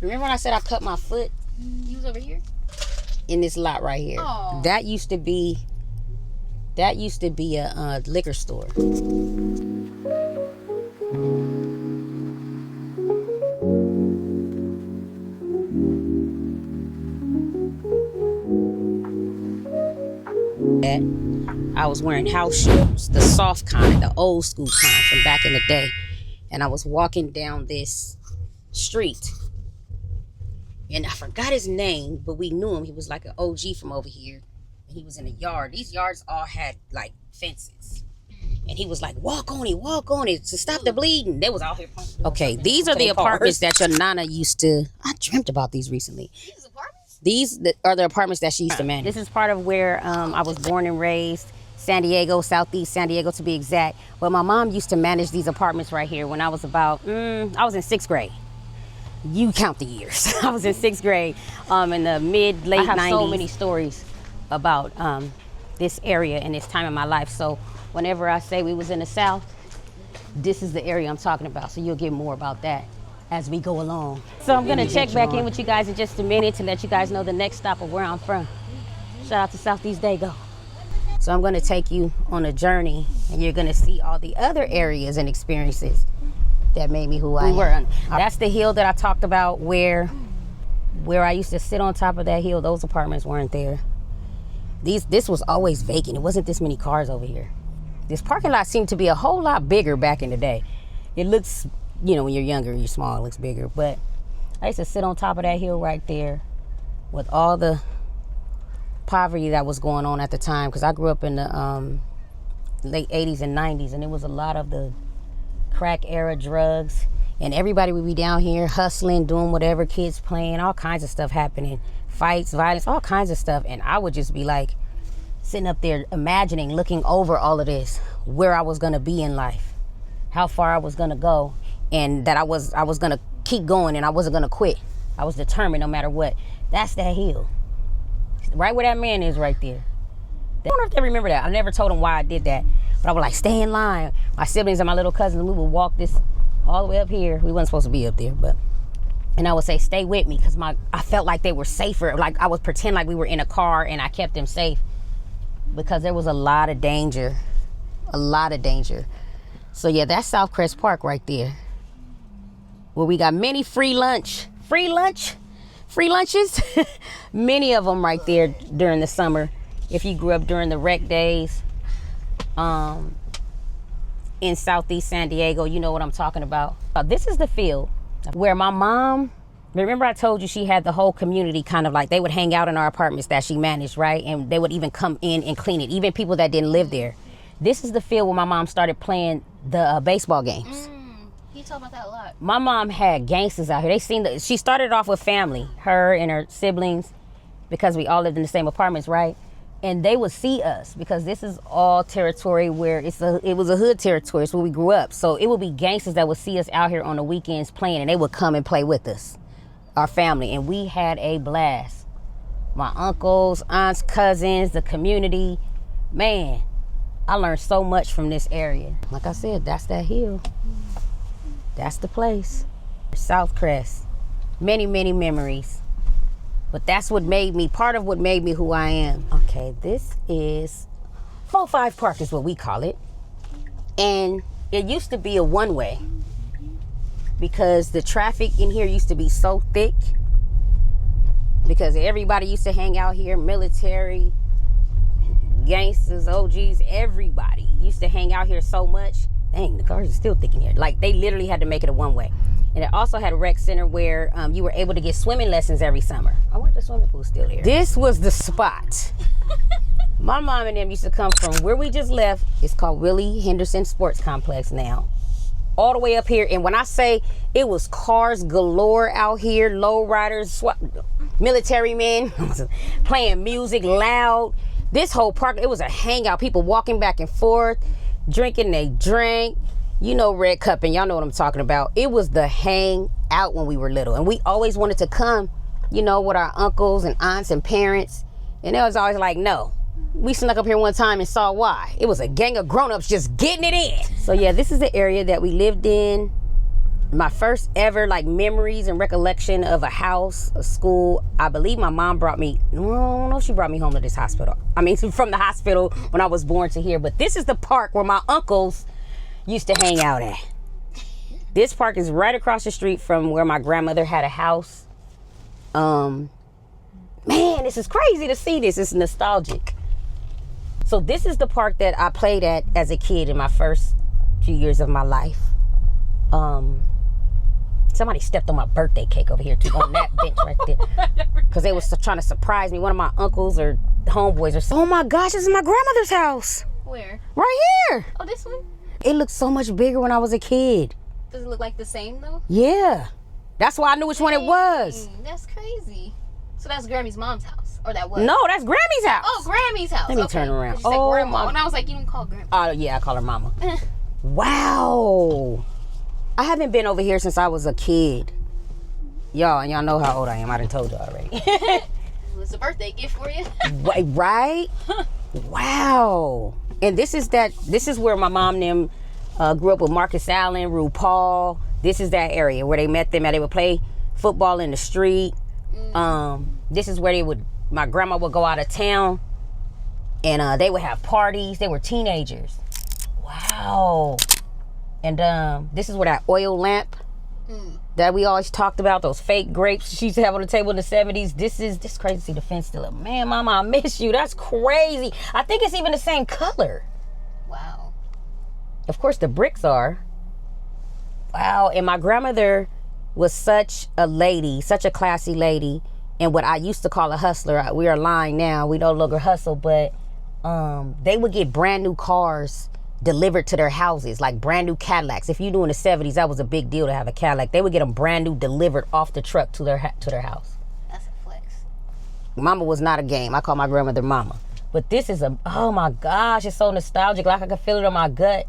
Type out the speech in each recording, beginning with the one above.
Remember when I said I cut my foot? You was over here? In this lot right here. Oh. That used to be a liquor store. I was wearing house shoes, the soft kind, the old school kind from back in the day. And I was walking down this street. And I forgot his name, but we knew him. He was like an OG from over here. And he was in a yard. These yards all had like fences. And he was like, walk on it to stop the bleeding. They was out here. Okay, these are the apartments that your Nana used to, I dreamt about these recently. These apartments? These are the apartments that she used to manage. This is part of where I was born and raised. San Diego, Southeast San Diego to be exact. But my mom used to manage these apartments right here when I was about, I was in 6th grade. You count the years. I was in 6th grade in the late 90s. I have so many stories about this area and this time in my life. So whenever I say we was in the South, this is the area I'm talking about. So you'll get more about that as we go along. So I'm gonna check back in with you guys in just a minute to let you guys know the next stop of where I'm from. Shout out to Southeast Dago. So I'm gonna take you on a journey and you're gonna see all the other areas and experiences that made me who I am. That's the hill that I talked about where I used to sit on top of that hill. Those apartments weren't there. This was always vacant. It wasn't this many cars over here. This parking lot seemed to be a whole lot bigger back in the day. It looks, you know, when you're younger, you're small, it looks bigger. But I used to sit on top of that hill right there with all the poverty that was going on at the time, because I grew up in the late 80s and 90s, and it was a lot of the crack era drugs, and everybody would be down here hustling, doing whatever, kids playing, all kinds of stuff happening, fights, violence, all kinds of stuff. And I would just be like sitting up there imagining, looking over all of this, where I was gonna be in life, how far I was gonna go, and that I was gonna keep going and I wasn't gonna quit. I was determined no matter what. That's that hill. Right where that man is right there. I don't know if they remember that. I never told them why I did that. But I would like stay in line. My siblings and my little cousins, we would walk this all the way up here. We wasn't supposed to be up there, but, and I would say, stay with me, because I felt like they were safer. Like I would pretend like we were in a car and I kept them safe, because there was a lot of danger. So yeah, that's South Crest Park right there, where we got many free lunches. Many of them right there during the summer. If you grew up during the rec days in Southeast San Diego, you know what I'm talking about. This is the field where my mom, remember I told you she had the whole community kind of like, they would hang out in our apartments that she managed, right? And they would even come in and clean it, even people that didn't live there. This is the field where my mom started playing the baseball games. You talk about that a lot. My mom had gangsters out here. She started off with family, her and her siblings, because we all lived in the same apartments, right? And they would see us, because this is all territory where it was a hood territory. It's where we grew up. So it would be gangsters that would see us out here on the weekends playing, and they would come and play with us, our family. And we had a blast. My uncles, aunts, cousins, the community. Man, I learned so much from this area. Like I said, that's that hill. That's the place. South Crest. Many, many memories. But that's what made me, part of what made me who I am. Okay, this is 4-5 Park is what we call it. And it used to be a one-way, because the traffic in here used to be so thick, because everybody used to hang out here, military, gangsters, OGs, everybody used to hang out here so much. Dang, the cars are still thick in here. Like, they literally had to make it a one-way. And it also had a rec center where you were able to get swimming lessons every summer. I wonder if the swimming pool's still there. This was the spot. My mom and them used to come from where we just left. It's called Willie Henderson Sports Complex now. All the way up here. And when I say it was cars galore out here, low riders, military men, playing music loud. This whole park, it was a hangout. People walking back and forth, drinking they drink. You know, Red Cup, and y'all know what I'm talking about. It was the hang out when we were little. And we always wanted to come, you know, with our uncles and aunts and parents. And it was always like, no. We snuck up here one time and saw why. It was a gang of grown-ups just getting it in. So yeah, this is the area that we lived in My first ever like memories and recollection of a house, a school, I believe my mom brought me, no, she brought me home to this hospital. I mean, from the hospital when I was born to here. But this is the park where my uncles used to hang out at. This park is right across the street from where my grandmother had a house. Man, this is crazy to see this. It's nostalgic. So this is the park that I played at as a kid in my first few years of my life. Somebody stepped on my birthday cake over here too, on that bench right there. Because they was trying to surprise me. One of my uncles or homeboys or something. Oh my gosh, this is my grandmother's house. Where? Right here. Oh, this one? It looked so much bigger when I was a kid. Does it look like the same though? Yeah. That's why I knew which one it was. That's crazy. So that's Grammy's mom's house? Or that was? No, that's Grammy's house. Oh, Grammy's house. Let me turn around. You said grandma. And I was like, you don't call Grammy. Oh, yeah, I call her mama. Wow. I haven't been over here since I was a kid. Y'all know how old I am. I done told you already. It was a birthday gift for you. Right? Wow. And this is where my mom and them grew up with Marcus Allen, RuPaul. This is that area where they met them and they would play football in the street. This is where my grandma would go out of town and they would have parties. They were teenagers. Wow. And this is where that oil lamp that we always talked about, those fake grapes she used to have on the table in the 70s. This crazy to see the fence still up. Man, mama, I miss you. That's crazy. I think it's even the same color. Wow. Of course, the bricks are. Wow. And my grandmother was such a lady, such a classy lady, and what I used to call a hustler. We are lying now. We no longer hustle, but they would get brand new cars delivered to their houses, like brand new Cadillacs. If you knew in the 70s, that was a big deal to have a Cadillac. They would get them brand new delivered off the truck to their house. That's a flex. Mama was not a game. I call my grandmother mama. But this is oh my gosh, it's so nostalgic. Like I can feel it on my gut.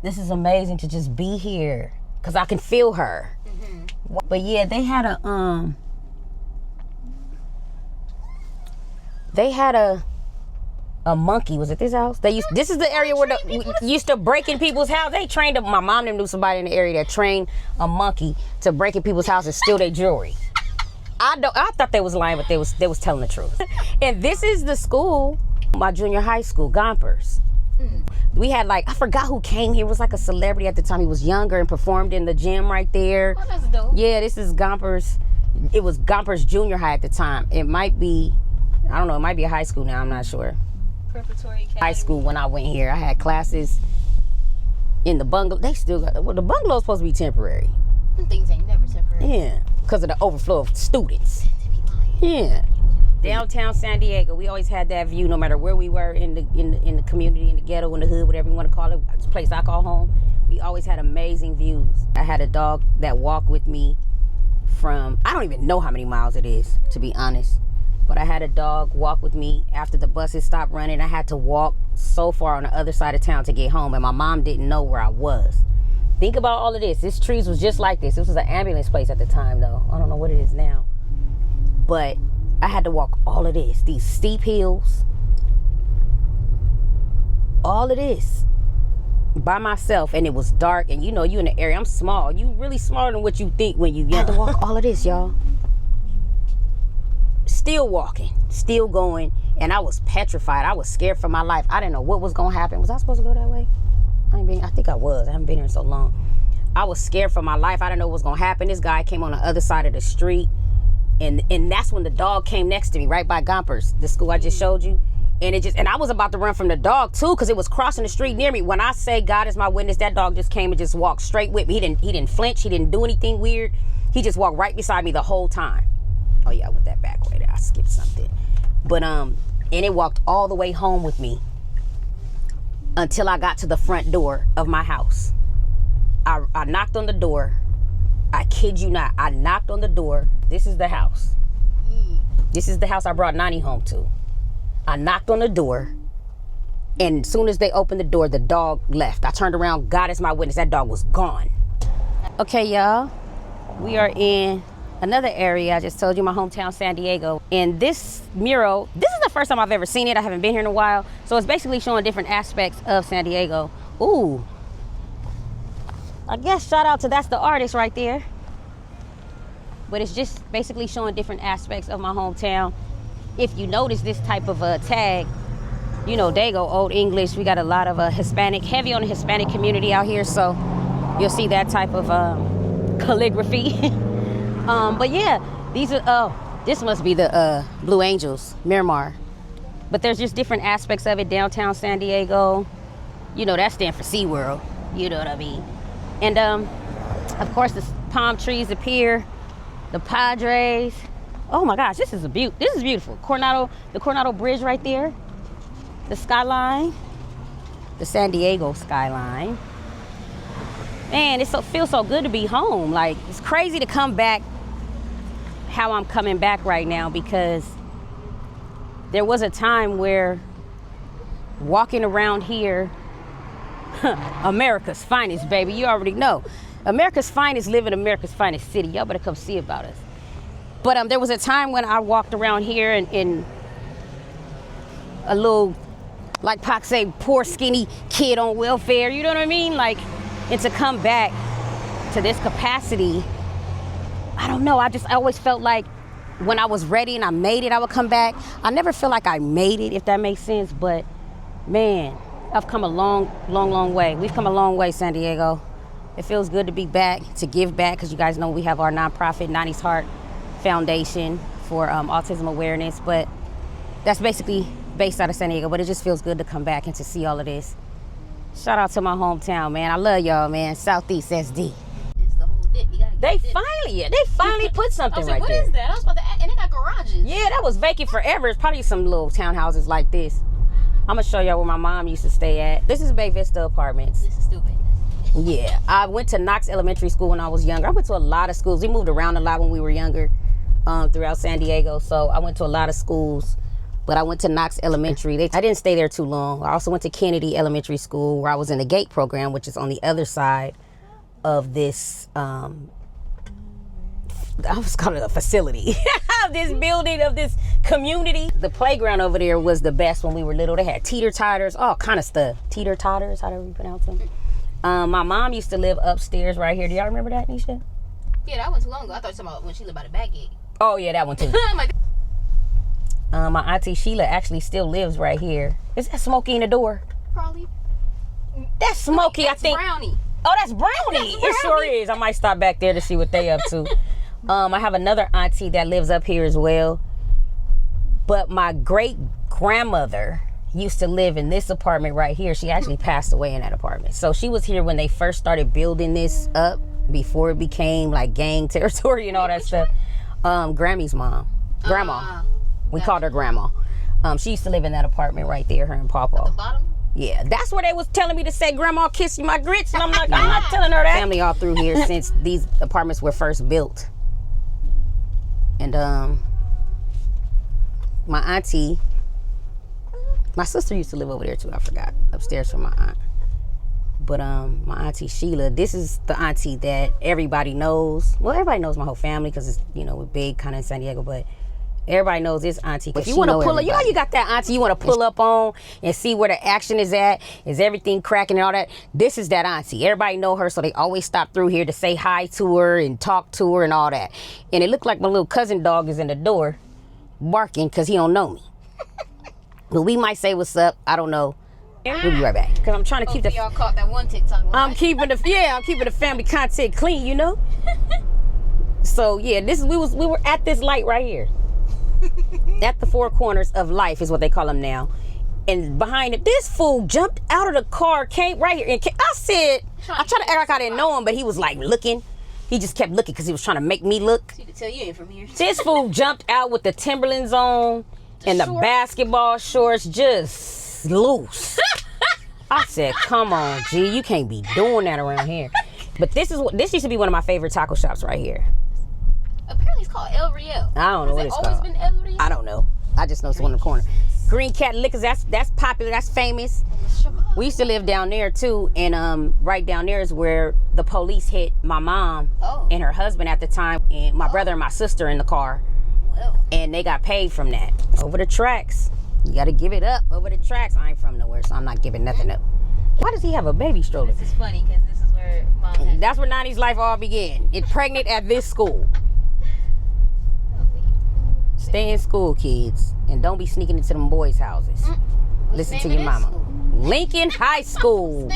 This is amazing to just be here because I can feel her. Mm-hmm. But yeah, they had a monkey. Was it this house? This is the area where used to break in people's house. They trained my mom and knew somebody in the area that trained a monkey to break in people's house and steal their jewelry. I thought they was lying, but they was telling the truth. And this is the school, my junior high school, Gompers. We had I forgot who came here. It was like a celebrity at the time. He was younger and performed in the gym right there. Oh, that's dope. Yeah, this is Gompers. It was Gompers Junior High at the time. It might be, I don't know, it might be a high school now. I'm not sure. Preparatory Academy. High school when I went here. I had classes in the bungalow. They still got, the bungalow's supposed to be temporary. Some things ain't never temporary. Yeah, because of the overflow of students. Yeah. Downtown San Diego, we always had that view no matter where we were in the community, in the ghetto, in the hood, whatever you want to call it, this place I call home. We always had amazing views. I had a dog that walked with me from, I don't even know how many miles it is, to be honest. But I had a dog walk with me after the buses stopped running. I had to walk so far on the other side of town to get home, and my mom didn't know where I was. Think about all of this. This trees was just like this. This was an ambulance place at the time, though. I don't know what it is now. But I had to walk all of this, these steep hills, all of this by myself, and it was dark, and you know, you in the area. I'm small. You really smaller than what you think when you had to walk all of this, y'all. Still walking, still going, and I was petrified. I was scared for my life. I didn't know what was gonna happen. Was I supposed to go that way? I think I was. I haven't been here in so long. I was scared for my life. I didn't know what was gonna happen. This guy came on the other side of the street, and that's when the dog came next to me, right by Gompers, the school I just showed you. And I was about to run from the dog too, because it was crossing the street near me. When I say God is my witness, that dog just came and just walked straight with me. He didn't flinch. He didn't do anything weird. He just walked right beside me the whole time. Oh yeah, I went that back way there. I skipped something. But and it walked all the way home with me until I got to the front door of my house. I knocked on the door. I kid you not. I knocked on the door. This is the house. This is the house I brought Nani home to. I knocked on the door, and as soon as they opened the door, the dog left. I turned around. God is my witness. That dog was gone. Okay, y'all. We are in another area. I just told you, my hometown, San Diego. And this mural, this is the first time I've ever seen it. I haven't been here in a while. So it's basically showing different aspects of San Diego. Ooh. I guess shout out to that's the artist right there. But it's just basically showing different aspects of my hometown. If you notice this type of tag, you know, they go Old English. We got a lot of Hispanic, heavy on the Hispanic community out here. So you'll see that type of calligraphy. But yeah, these are, this must be the Blue Angels, Miramar. But there's just different aspects of it. Downtown San Diego, you know, that stands for SeaWorld. You know what I mean? And of course, the palm trees, the pier, the Padres. Oh my gosh, this is beautiful. The Coronado Bridge right there. The skyline, the San Diego skyline. Man, it feels so good to be home. Like, it's crazy to come back how I'm coming back right now, because there was a time where walking around here, America's finest, baby, you already know. America's finest live in America's finest city. Y'all better come see about us. But there was a time when I walked around here in a little, like Pac say, poor skinny kid on welfare, you know what I mean? Like, and to come back to this capacity, I don't know, I always felt like when I was ready and I made it, I would come back. I never feel like I made it, if that makes sense, but man, I've come a long way. We've come a long way, San Diego. It feels good to be back, to give back, because you guys know we have our nonprofit, 90's Heart Foundation for autism awareness, but that's basically based out of San Diego, but it just feels good to come back and to see all of this. Shout out to my hometown, man. I love y'all, man. Southeast SD. It's the whole dip. You gotta get They the dip. finally put something right What there. is that? I was about to ask, and they got garages. Yeah, that was vacant forever. It's probably some little townhouses like this. I'm gonna show y'all where my mom used to stay at. This is Bay Vista Apartments. This is stupid. Yeah, I went to Knox Elementary School when I was younger. I went to a lot of schools. We moved around a lot when we were younger throughout San Diego. So I went to a lot of schools, but I went to Knox Elementary. I didn't stay there too long. I also went to Kennedy Elementary School, where I was in the GATE program, which is on the other side of this, I was calling it a facility, of this building, of this community. The playground over there was the best when we were little. They had teeter-totters, all kind of stuff. Teeter-totters, however you pronounce them. My mom used to live upstairs right here. Do y'all remember that, Nisha? Yeah, that one too long ago. I thought you were talking about when she lived by the back gate. Oh yeah, that one too. My auntie Sheila actually still lives right here. Is that Smokey in the door? Probably. That's Smokey, That's I think. Brownie. Oh, that's Brownie. It sure is. I might stop back there to see what they up to. I have another auntie that lives up here as well. But my great grandmother used to live in this apartment right here. She actually passed away in that apartment. So she was here when they first started building this up, before it became like gang territory and all that stuff. Grammy's mom. Grandma. We called her Grandma. She used to live in that apartment right there, her and Papa. At the bottom? Yeah, that's where they was telling me to say, Grandma, kiss you my grits. And I'm like, I'm not telling her that. Family all through here since these apartments were first built. And my auntie, my sister used to live over there too, I forgot, upstairs from my aunt. But my auntie Sheila, this is the auntie that everybody knows. Well, everybody knows my whole family because it's, you know, we're big kind of in San Diego, but everybody knows this auntie. If you want to pull up, you know, you got that auntie you want to pull up on and see where the action is at. Is everything cracking and all that? This is that auntie. Everybody know her, so they always stop through here to say hi to her and talk to her and all that. And it looked like my little cousin dog is in the door barking because he don't know me. But we might say what's up. I don't know. We'll be right back. Because I'm trying to keep y'all caught that one TikTok. I'm keeping the family content clean, you know? So yeah, we were at this light right here. At the four corners of life is what they call them now. And behind it, this fool jumped out of the car, came right here. And I tried to act like I didn't know him, but he was like looking. He just kept looking because he was trying to make me look. See, to tell you ain't from here. This fool jumped out with the Timberlands on and the basketball shorts just loose. I said, come on, G, you can't be doing that around here. But this used to be one of my favorite taco shops right here. Apparently it's called El Riel. I don't know what it's called. Has it always been El Riel? I don't know. I just know it's one in the corner. Green Cat Liquors, that's popular, that's famous. We used to live down there too, and right down there is where the police hit my mom and her husband at the time, and my brother and my sister in the car. And they got paid from that. Over the tracks. You gotta give it up over the tracks. I ain't from nowhere, so I'm not giving nothing up. Why does he have a baby stroller? This is funny because this is where where mom had. That's where 90s life all began. It pregnant at this school. Stay in school, kids, and don't be sneaking into them boys' houses. Listen to your mama. Lincoln High School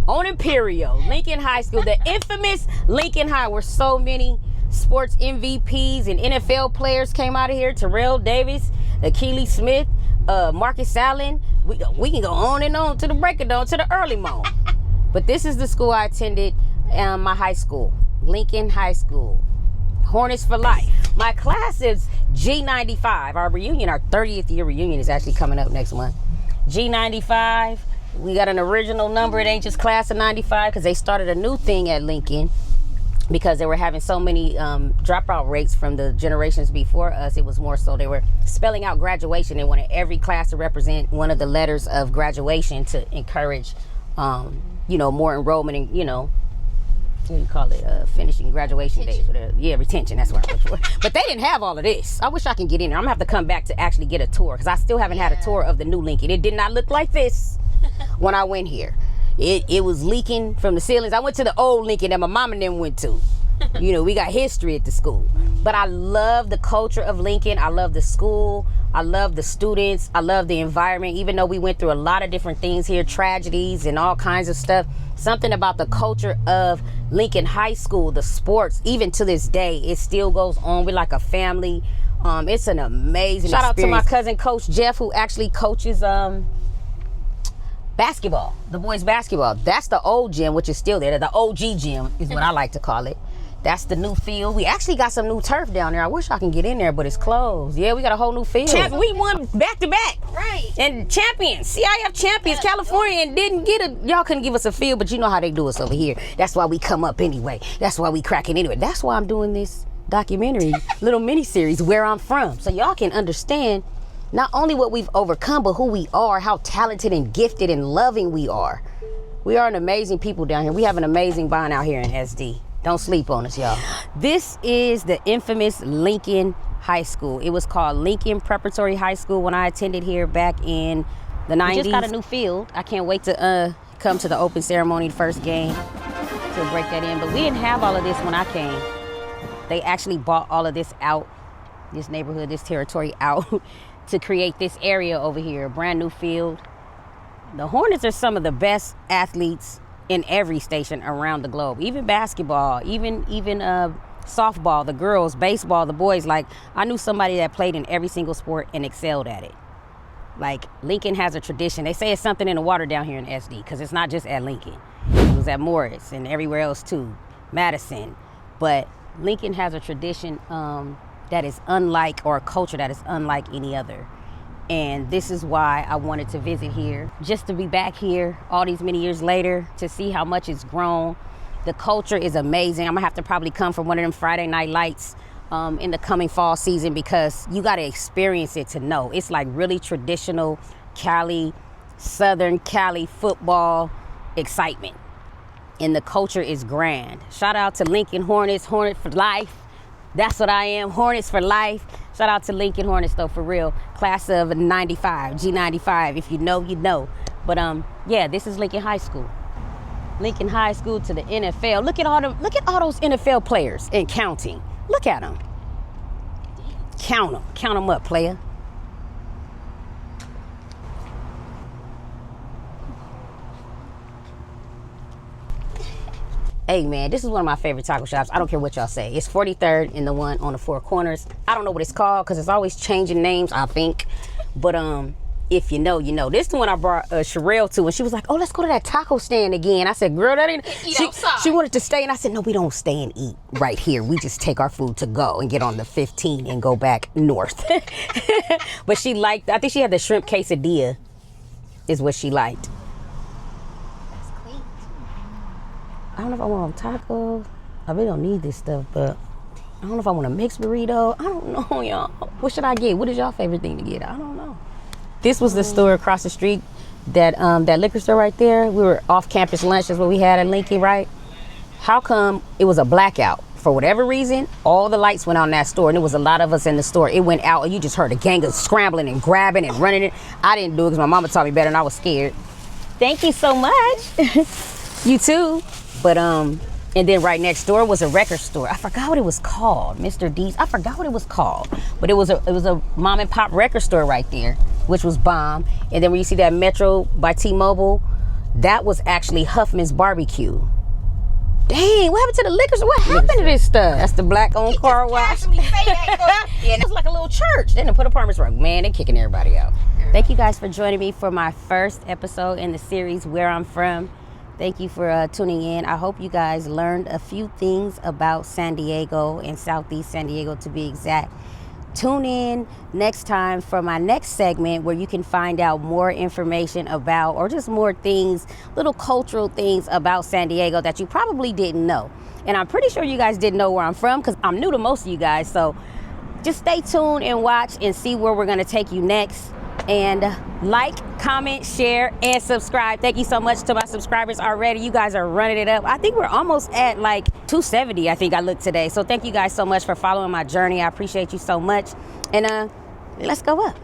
on Imperial. Lincoln High School, the infamous Lincoln High, where so many sports MVPs and NFL players came out of here. Terrell Davis, Akili Smith, Marcus Allen. We can go on and on to the break of dawn, to the early morning. But this is the school I attended, my high school, Lincoln High School. Hornets for life. My class is G95. Our reunion, our 30th year reunion, is actually coming up next month. G95. We got an original number. It ain't just class of 95 because they started a new thing at Lincoln because they were having so many dropout rates from the generations before us. It was more so they were spelling out graduation. They wanted every class to represent one of the letters of graduation to encourage, more enrollment and, what do you call it? Finishing graduation days. Yeah, retention. That's what I'm looking for. But they didn't have all of this. I wish I can get in there. I'm gonna have to come back to actually get a tour because I still haven't had a tour of the new Lincoln. It did not look like this when I went here. It was leaking from the ceilings. I went to the old Lincoln that my mom and them went to. We got history at the school. But I love the culture of Lincoln. I love the school. I love the students. I love the environment. Even though we went through a lot of different things here, tragedies and all kinds of stuff, something about the culture of Lincoln High School, the sports, even to this day, it still goes on. We're like a family. It's an amazing Shout experience. Out to my cousin, Coach Jeff, who actually coaches basketball, the boys basketball. That's the old gym, which is still there. The OG gym is what I like to call it. That's the new field. We actually got some new turf down there. I wish I can get in there, but it's closed. Yeah, we got a whole new field. We won back to back. Right. And champions, CIF champions, California, and didn't get a, y'all couldn't give us a field, but you know how they do us over here. That's why we come up anyway. That's why we cracking anyway. That's why I'm doing this documentary, little mini series, where I'm from. So y'all can understand not only what we've overcome, but who we are, how talented and gifted and loving we are. We are an amazing people down here. We have an amazing bond out here in SD. Don't sleep on us, y'all. This is the infamous Lincoln High School. It was called Lincoln Preparatory High School when I attended here back in the 90s. We just got a new field. I can't wait to come to the open ceremony, the first game, to break that in. But we didn't have all of this when I came. They actually bought all of this out, this neighborhood, this territory out, to create this area over here, a brand new field. The Hornets are some of the best athletes in every station around the globe, even basketball, even softball, the girls, baseball, the boys. Like, I knew somebody that played in every single sport and excelled at it. Like, Lincoln has a tradition. They say it's something in the water down here in SD, because it's not just at Lincoln. It was at Morris and everywhere else too, Madison. But Lincoln has a tradition that is unlike, or a culture that is unlike any other. And this is why I wanted to visit here, just to be back here all these many years later, to see how much it's grown. The culture is amazing. I'm gonna have to probably come for one of them Friday night lights in the coming fall season, because you gotta experience it to know. It's like really traditional Cali, Southern Cali football excitement. And the culture is grand. Shout out to Lincoln Hornets, Hornet for life. That's what I am, Hornets for life. Shout out to Lincoln Hornets though, for real. Class of 95, G95. If you know, you know. But yeah, this is Lincoln High School. Lincoln High School to the NFL. Look at all those NFL players and counting. Look at them. Count them up, player. Hey man, this is one of my favorite taco shops. I don't care what y'all say. It's 43rd and the one on the Four Corners. I don't know what it's called because it's always changing names, I think. But if you know, you know. This is the one I brought Sherelle to, and she was like, oh, let's go to that taco stand again. I said, girl, that ain't... She wanted to stay, and I said, no, we don't stay and eat right here. We just take our food to go and get on the 15 and go back north. But she liked, I think she had the shrimp quesadilla is what she liked. I don't know if I want tacos. I really don't need this stuff, but I don't know if I want a mixed burrito. I don't know, y'all. What should I get? What is y'all favorite thing to get? I don't know. This was the store across the street, that liquor store right there. We were off campus lunch. That's what we had at Lincoln, right? How come it was a blackout? For whatever reason, all the lights went out in that store, and there was a lot of us in the store. It went out, and you just heard a gang of scrambling and grabbing and running it. I didn't do it because my mama taught me better, and I was scared. Thank you so much. You too. But and then right next door was a record store. I forgot what it was called, Mr. D's. I forgot what it was called, but it was a mom and pop record store right there, which was bomb. And then when you see that Metro by T-Mobile, that was actually Huffman's Barbecue. Dang, what happened to the liquor store? What happened to this stuff? That's the black-owned car wash. Yeah, it was like a little church. Then they put apartments right. Man, they're kicking everybody out. Thank you guys for joining me for my first episode in the series Where I'm From. Thank you for tuning in. I hope you guys learned a few things about San Diego and Southeast San Diego to be exact. Tune in next time for my next segment where you can find out more information about, or just more things, little cultural things about San Diego that you probably didn't know. And I'm pretty sure you guys didn't know where I'm from because I'm new to most of you guys. So just stay tuned and watch and see where we're gonna take you next. And like, comment, share, and subscribe. Thank you so much to my subscribers already. You guys are running it up. I think we're almost at like 270, I think I looked today. So thank you guys so much for following my journey. I appreciate you so much. And let's go up.